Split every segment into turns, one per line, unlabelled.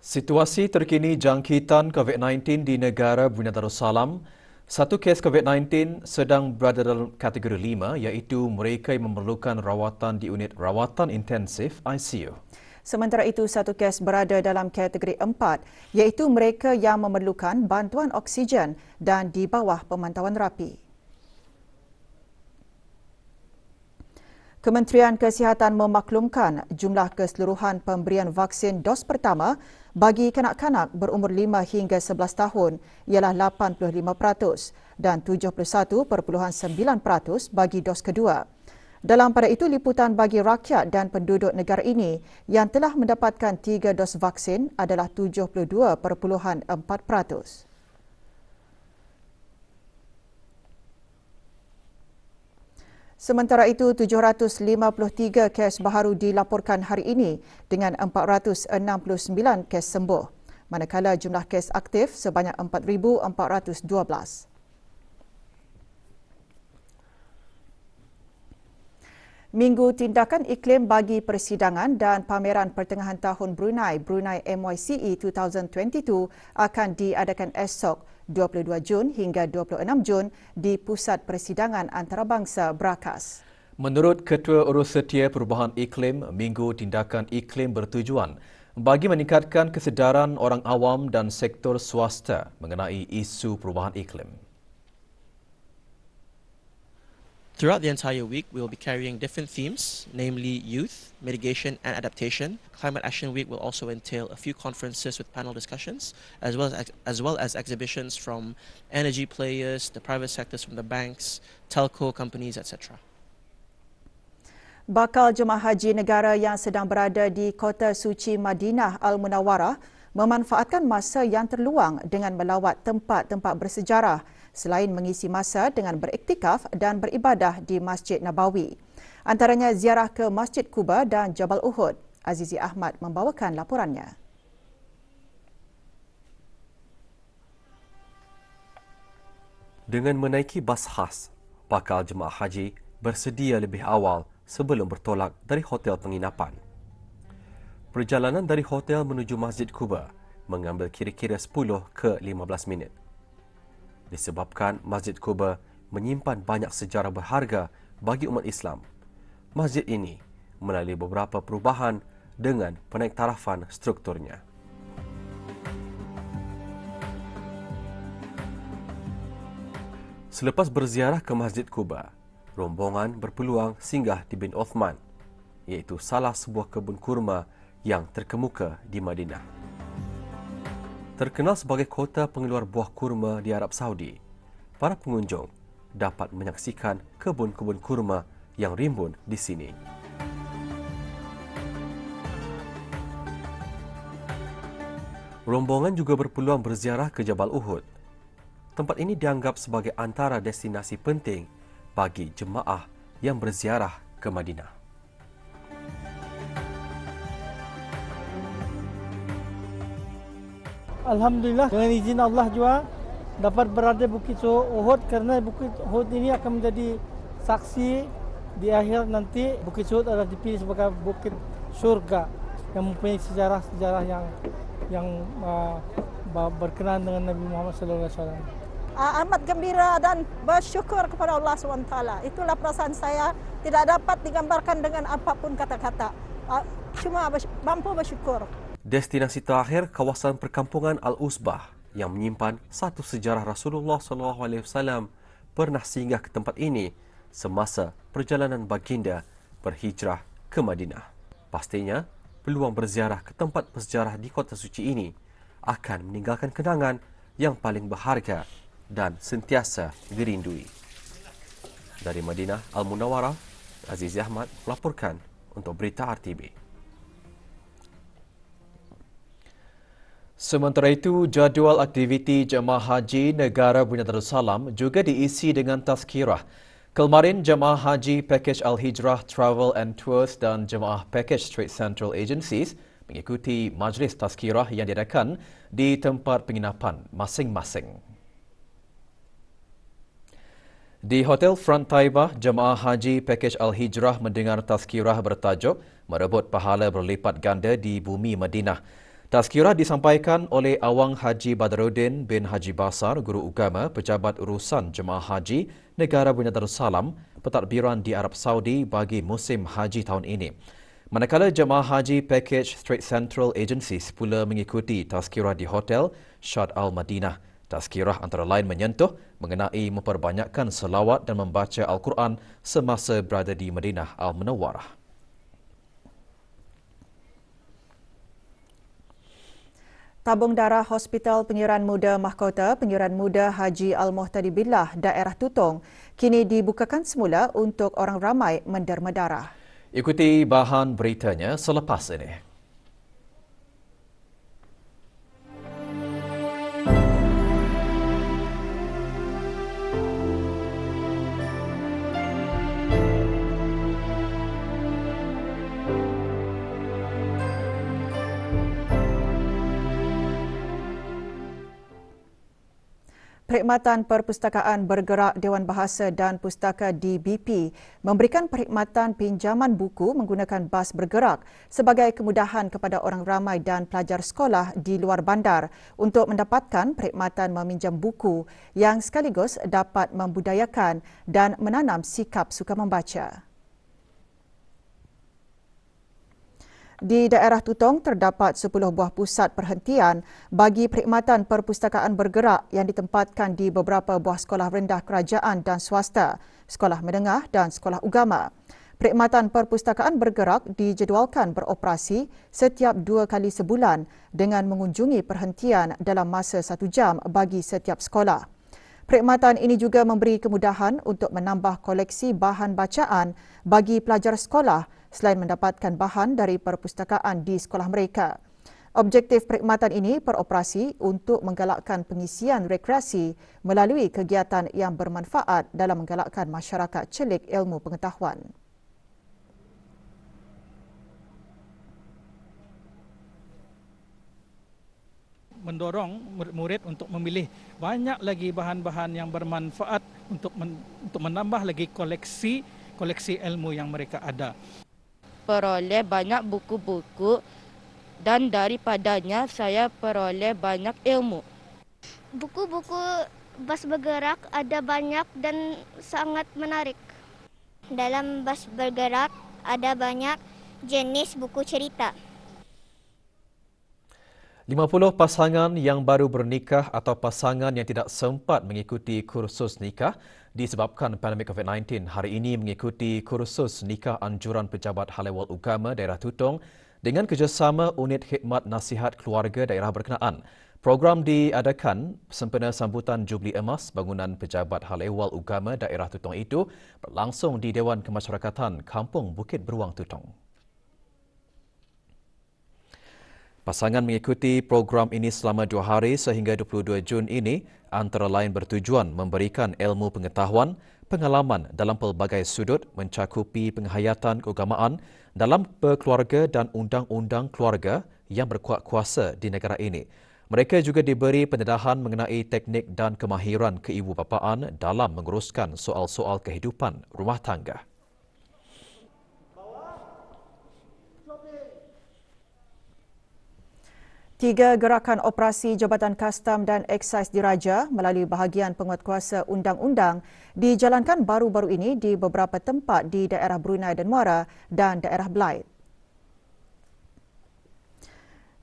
Situasi terkini jangkitan COVID-19 di negara Brunei Darussalam. Satu kes COVID-19 sedang berada dalam kategori 5 iaitu mereka yang memerlukan rawatan di unit rawatan intensif ICU.
Sementara itu, satu kes berada dalam kategori 4 iaitu mereka yang memerlukan bantuan oksigen dan di bawah pemantauan rapi. Kementerian Kesihatan memaklumkan jumlah keseluruhan pemberian vaksin dos pertama bagi kanak-kanak berumur 5 hingga 11 tahun ialah 85% dan 71.9% bagi dos kedua. Dalam pada itu, liputan bagi rakyat dan penduduk negara ini yang telah mendapatkan 3 dos vaksin adalah 72.4%. Sementara itu, 753 kes baharu dilaporkan hari ini dengan 469 kes sembuh, manakala jumlah kes aktif sebanyak 4,412. Minggu Tindakan Iklim bagi Persidangan dan Pameran Pertengahan Tahun Brunei MYCE 2022 akan diadakan esok 22 Jun hingga 26 Jun di Pusat Persidangan Antarabangsa Brakas.
Menurut Ketua Urussetia Perubahan Iklim, Minggu Tindakan Iklim bertujuan bagi meningkatkan kesedaran orang awam dan sektor swasta mengenai isu perubahan iklim.
Throughout the entire week, we will be carrying different themes, namely youth, mitigation and adaptation. Climate Action Week will also entail a few conferences with panel discussions, as well as exhibitions from energy players, the private sectors from the banks, telco companies, etc.
Bakal Jemaah Haji Negara yang sedang berada di Kota Suci Madinah Al-Munawwarah memanfaatkan masa yang terluang dengan melawat tempat-tempat bersejarah selain mengisi masa dengan beriktikaf dan beribadah di Masjid Nabawi. Antaranya ziarah ke Masjid Quba dan Jabal Uhud. Azizi Ahmad membawakan laporannya.
Dengan menaiki bas khas, bakal jemaah haji bersedia lebih awal sebelum bertolak dari hotel penginapan. Perjalanan dari hotel menuju Masjid Quba mengambil kira-kira 10 ke 15 minit. Disebabkan Masjid Quba menyimpan banyak sejarah berharga bagi umat Islam, masjid ini melalui beberapa perubahan dengan penaiktarafan strukturnya. Selepas berziarah ke Masjid Quba, rombongan berpeluang singgah di Bin Uthman, iaitu salah sebuah kebun kurma yang terkemuka di Madinah. Terkenal sebagai kota pengeluar buah kurma di Arab Saudi, para pengunjung dapat menyaksikan kebun-kebun kurma yang rimbun di sini. Rombongan juga berpeluang berziarah ke Jabal Uhud. Tempat ini dianggap sebagai antara destinasi penting bagi jemaah yang berziarah ke Madinah.
Alhamdulillah, dengan izin Allah juga dapat berada di Bukit Uhud kerana Bukit Uhud ini akan menjadi saksi di akhir nanti. Bukit Uhud adalah dipilih sebagai bukit surga yang mempunyai sejarah-sejarah yang berkenaan dengan Nabi Muhammad SAW.
Amat gembira dan bersyukur kepada Allah SWT. Itulah perasaan saya, tidak dapat digambarkan dengan apapun kata-kata. Cuma mampu bersyukur.
Destinasi terakhir, kawasan perkampungan Al-Usbah yang menyimpan satu sejarah Rasulullah SAW pernah singgah ke tempat ini semasa perjalanan baginda berhijrah ke Madinah. Pastinya, peluang berziarah ke tempat bersejarah di kota suci ini akan meninggalkan kenangan yang paling berharga dan sentiasa dirindui. Dari Madinah Al-Munawwarah, Azizi Ahmad melaporkan untuk Berita RTB.
Sementara itu, jadual aktiviti jemaah haji negara Brunei Darussalam juga diisi dengan tazkirah. Kemarin, jemaah haji Package Al-Hijrah Travel and Tours dan jemaah Package Strait Central Agencies mengikuti majlis tazkirah yang diadakan di tempat penginapan masing-masing. Di Hotel Front Taibah, jemaah haji Package Al-Hijrah mendengar tazkirah bertajuk Merebut Pahala Berlipat Ganda di Bumi Madinah. Tazkirah disampaikan oleh Awang Haji Badruddin bin Haji Basar, Guru Agama, Pejabat Urusan Jemaah Haji Negara Brunei Darussalam, pentadbiran di Arab Saudi bagi musim haji tahun ini. Manakala Jemaah Haji Package Strait Central Agencies pula mengikuti tazkirah di Hotel Shad Al Madinah. Tazkirah antara lain menyentuh mengenai memperbanyakkan selawat dan membaca Al-Quran semasa berada di Madinah Al-Munawwarah.
Tabung darah Hospital Penyerahan Muda Mahkota Penyerahan Muda Haji Al-Muhtadi Billah, daerah Tutong, kini dibukakan semula untuk orang ramai menderma darah.
Ikuti bahan beritanya selepas ini.
Perkhidmatan Perpustakaan Bergerak Dewan Bahasa dan Pustaka DBP memberikan perkhidmatan pinjaman buku menggunakan bas bergerak sebagai kemudahan kepada orang ramai dan pelajar sekolah di luar bandar untuk mendapatkan perkhidmatan meminjam buku yang sekaligus dapat membudayakan dan menanam sikap suka membaca. Di daerah Tutong terdapat 10 buah pusat perhentian bagi perkhidmatan perpustakaan bergerak yang ditempatkan di beberapa buah sekolah rendah kerajaan dan swasta, sekolah menengah dan sekolah agama. Perkhidmatan perpustakaan bergerak dijadualkan beroperasi setiap 2 kali sebulan dengan mengunjungi perhentian dalam masa 1 jam bagi setiap sekolah. Perkhidmatan ini juga memberi kemudahan untuk menambah koleksi bahan bacaan bagi pelajar sekolah selain mendapatkan bahan dari perpustakaan di sekolah mereka. Objektif perkhidmatan ini beroperasi untuk menggalakkan pengisian rekreasi melalui kegiatan yang bermanfaat dalam menggalakkan masyarakat celik ilmu pengetahuan.
Mendorong murid-murid untuk memilih banyak lagi bahan-bahan yang bermanfaat untuk menambah lagi koleksi ilmu yang mereka ada.
Peroleh banyak buku-buku dan daripadanya saya peroleh banyak ilmu.
Buku-buku bas bergerak ada banyak dan sangat menarik. Dalam bas bergerak ada banyak jenis buku cerita.
50 pasangan yang baru bernikah atau pasangan yang tidak sempat mengikuti kursus nikah disebabkan pandemik COVID-19 hari ini mengikuti kursus nikah anjuran Pejabat Hal-Ehwal Agama Daerah Tutong dengan kerjasama Unit Khidmat Nasihat Keluarga daerah berkenaan. Program diadakan sempena sambutan Jubli Emas bangunan Pejabat Hal-Ehwal Agama Daerah Tutong itu berlangsung di Dewan Kemasyarakatan Kampung Bukit Beruang Tutong. Pasangan mengikuti program ini selama 2 hari sehingga 22 Jun ini antara lain bertujuan memberikan ilmu pengetahuan, pengalaman dalam pelbagai sudut mencakupi penghayatan keagamaan dalam berkeluarga dan undang-undang keluarga yang berkuat kuasa di negara ini. Mereka juga diberi pendedahan mengenai teknik dan kemahiran keibubapaan dalam menguruskan soal-soal kehidupan rumah tangga.
Tiga gerakan operasi Jabatan Kastam dan Eksais Diraja melalui bahagian penguatkuasa undang-undang dijalankan baru-baru ini di beberapa tempat di daerah Brunei dan Muara dan daerah Blyth.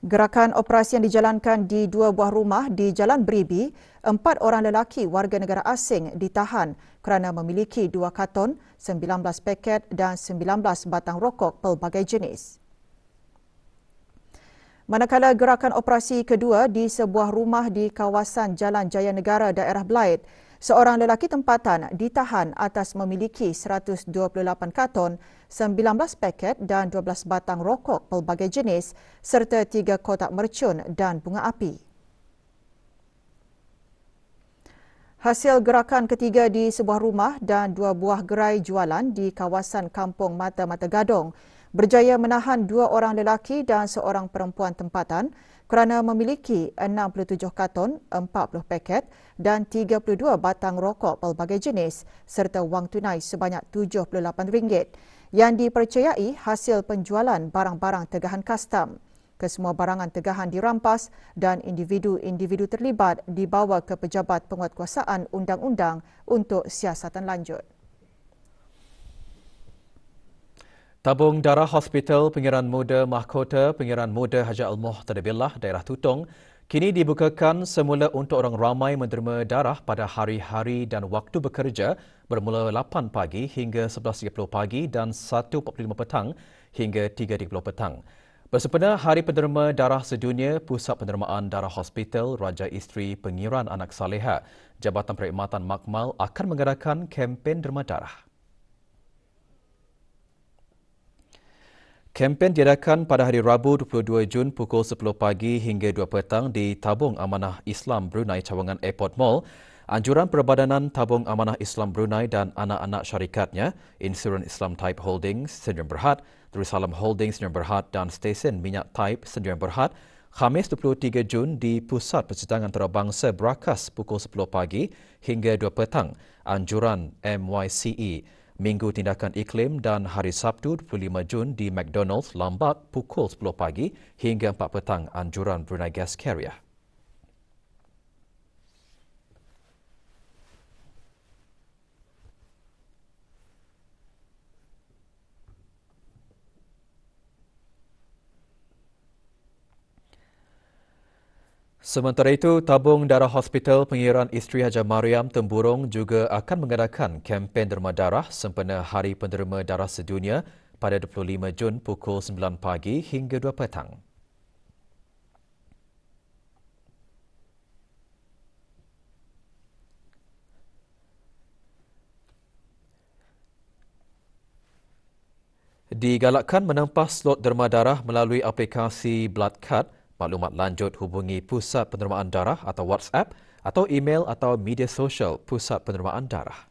Gerakan operasi yang dijalankan di 2 buah rumah di Jalan Beribi, 4 orang lelaki warga negara asing ditahan kerana memiliki 2 karton, 19 paket dan 19 batang rokok pelbagai jenis. Manakala gerakan operasi kedua di sebuah rumah di kawasan Jalan Jaya Negara daerah Blyth, seorang lelaki tempatan ditahan atas memiliki 128 karton, 19 paket dan 12 batang rokok pelbagai jenis serta 3 kotak mercun dan bunga api. Hasil gerakan ketiga di sebuah rumah dan 2 buah gerai jualan di kawasan Kampung Mata-Mata Gadong berjaya menahan 2 orang lelaki dan seorang perempuan tempatan kerana memiliki 67 karton, 40 paket dan 32 batang rokok pelbagai jenis serta wang tunai sebanyak RM78 yang dipercayai hasil penjualan barang-barang tegahan kastam. Kesemua barangan tegahan dirampas dan individu-individu terlibat dibawa ke Pejabat Penguatkuasaan Undang-Undang untuk siasatan lanjut.
Tabung darah Hospital Pengiran Muda Mahkota Pengiran Muda Haji Al-Muhtada Billah, daerah Tutong, kini dibukakan semula untuk orang ramai menerima darah pada hari-hari dan waktu bekerja bermula 8 pagi hingga 11.30 pagi dan 1.45 petang hingga 3.30 petang. Bersempena Hari Penerima Darah Sedunia, Pusat Penerimaan Darah Hospital Raja Isteri Pengiran Anak Saleha, Jabatan Perkhidmatan Makmal akan mengadakan kempen derma darah. Kempen diadakan pada hari Rabu 22 Jun pukul 10 pagi hingga 2 petang di Tabung Amanah Islam Brunei Cawangan Airport Mall. Anjuran Perbadanan Tabung Amanah Islam Brunei dan anak-anak syarikatnya, Insurans Islam Type Holdings Sdn Berhad, Darussalam Holdings Sdn Berhad dan Stesen Minyak Type Sdn Berhad, Khamis 23 Jun di Pusat Persidangan Antarabangsa Berakas pukul 10 pagi hingga 2 petang. Anjuran MYCE Minggu Tindakan Iklim dan hari Sabtu 25 Jun di McDonald's Lambak pukul 10 pagi hingga 4 petang. Anjuran Brunei Gas Carrier. Sementara itu, Tabung Darah Hospital Pengiran Isteri Haja Mariam Temburong juga akan mengadakan kempen derma darah sempena Hari Penerima Darah Sedunia pada 25 Jun pukul 9 pagi hingga 2 petang. Digalakkan menempah slot derma darah melalui aplikasi Bloodcard. Maklumat lanjut hubungi Pusat Penerimaan Darah atau WhatsApp atau email atau media sosial Pusat Penerimaan Darah.